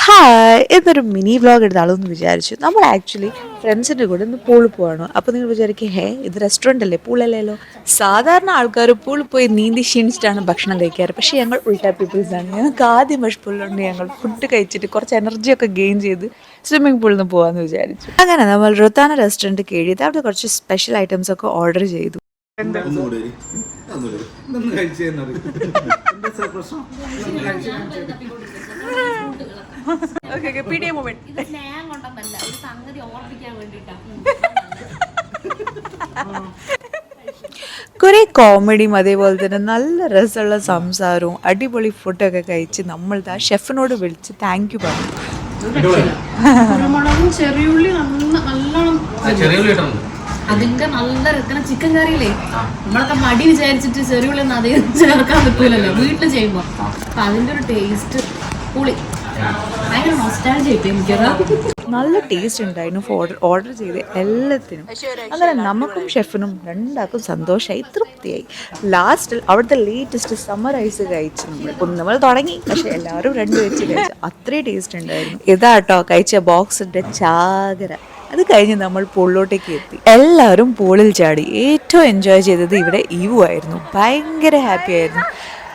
Hi ഇതൊരു mini vlog എടുത്താലോന്ന് വിചാരിച്ചു. നമ്മൾ ആക്ച്വലി ഫ്രണ്ട്സിൻ്റെ കൂടെ ഇന്ന് പൂളിൽ പോവാണ്. അപ്പോൾ നിങ്ങൾ വിചാരിക്കും ഇത് റെസ്റ്റോറൻ്റ് അല്ലേ, പൂളല്ലല്ലോ. സാധാരണ ആൾക്കാർ പൂളിൽ പോയി നീന്തി ക്ഷീണിച്ചിട്ടാണ് ഭക്ഷണം കഴിക്കാറ്. പക്ഷേ ഞങ്ങൾ ഉൾട്ടാ പീപ്പിൾസാണ്. ഞങ്ങൾക്ക് ആദ്യം വിഷപ്പുള്ളുണ്ട്. ഞങ്ങൾ ഫുഡ് കഴിച്ചിട്ട് കുറച്ച് എനർജിയൊക്കെ ഗെയിൻ ചെയ്ത് സ്വിമ്മിംഗ് പൂളിൽ നിന്ന് പോകാമെന്ന് വിചാരിച്ചു. അങ്ങനെ നമ്മൾ റുത്താന റെസ്റ്റോറൻറ്റ് കയറിയത് അവിടെ കുറച്ച് സ്പെഷ്യൽ ഐറ്റംസ് ഒക്കെ ഓർഡർ ചെയ്തു. കുറെ കോമഡിയും അതേപോലെ തന്നെ നല്ല രസമുള്ള സംസാരവും അടിപൊളി ഫുഡൊക്കെ കഴിച്ച് നമ്മൾ ആ ഷെഫിനോട് വിളിച്ച് താങ്ക് യു പറഞ്ഞു. അതിന്റെ നല്ല രസന ചിക്കൻ കറിയില്ലേ, നമ്മളൊക്കെ മടി വിചാരിച്ചിട്ട് ചെറിയുള്ളി ഒന്നും അധികം ചേർക്കാൻ പറ്റൂലല്ലോ വീട്ടിൽ ചെയ്യുമ്പോ. അപ്പൊ അതിന്റെ ഒരു ടേസ്റ്റ് പുളി ഭയങ്കര നൊസ്റ്റാൾജിയ ആയിട്ട് എനിക്കത് നല്ല ടേസ്റ്റ് ഉണ്ടായിരുന്നു ഓർഡർ ചെയ്ത് എല്ലാത്തിനും. അങ്ങനെ നമുക്കും ഷെഫിനും രണ്ടാക്കും സന്തോഷമായി, തൃപ്തിയായി. ലാസ്റ്റിൽ അവിടുത്തെ ലേറ്റസ്റ്റ് സമ്മർ ഐസ് കഴിച്ചു. നമ്മൾ തുടങ്ങി, പക്ഷെ എല്ലാവരും രണ്ട് വെച്ച് കഴിച്ചു. അത്രയും ടേസ്റ്റ് ഉണ്ടായിരുന്നു. ഇതാട്ടോ കഴിച്ച ബോക്സിന്റെ ചാകര. അത് കഴിഞ്ഞ് നമ്മൾ പൂളിലോട്ടേക്ക് എത്തി. എല്ലാവരും പൂളിൽ ചാടി. ഏറ്റവും എൻജോയ് ചെയ്തത് ഇവിടെ ഈവു ആയിരുന്നു. ഭയങ്കര ഹാപ്പി ആയിരുന്നു.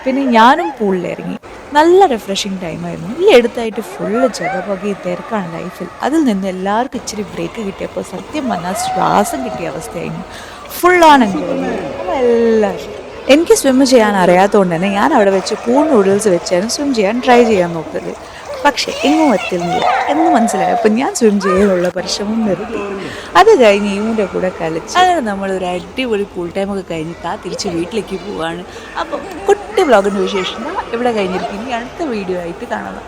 പിന്നെ ഞാനും പൂളിലിറങ്ങി. നല്ല റിഫ്രഷിങ് ടൈമായിരുന്നു. ഈ അടുത്തായിട്ട് ഫുള്ള് ജഗപൊകി തിരക്കാണ് ലൈഫിൽ. അതിൽ നിന്ന് എല്ലാവർക്കും ഇച്ചിരി ബ്രേക്ക് കിട്ടിയപ്പോൾ സത്യം പറഞ്ഞാൽ ശ്വാസം കിട്ടിയ അവസ്ഥയായിരുന്നു. ഫുള്ളാണ് എൻജോയ് ചെയ്തത് എല്ലാവരും. എനിക്ക് സ്വിം ചെയ്യാൻ അറിയാത്തതുകൊണ്ട് തന്നെ ഞാൻ അവിടെ വെച്ച് കൂൾ നൂഡിൽസ് വെച്ചായിരുന്നു സ്വിം ചെയ്യാൻ ട്രൈ ചെയ്യാൻ നോക്കുന്നത്. പക്ഷെ എങ്ങും എത്തുന്നില്ല എന്ന് മനസ്സിലായപ്പോൾ ഞാൻ സ്വിം ചെയ്യാനുള്ള പരിശ്രമം നിർത്തി. അത് കഴിഞ്ഞ് ഈവിൻ്റെ കൂടെ കളിച്ച് അങ്ങനെ നമ്മളൊരു അടിപൊളി ഫുൾ ടൈമൊക്കെ കഴിഞ്ഞിട്ട് തിരിച്ച് വീട്ടിലേക്ക് പോവാണ്. അപ്പം കുട്ടി വ്ളോഗിൻ്റെ വിശേഷം ഇവിടെ കഴിഞ്ഞിരിക്കും. ഇനി അടുത്ത വീഡിയോ ആയിട്ട് കാണാം.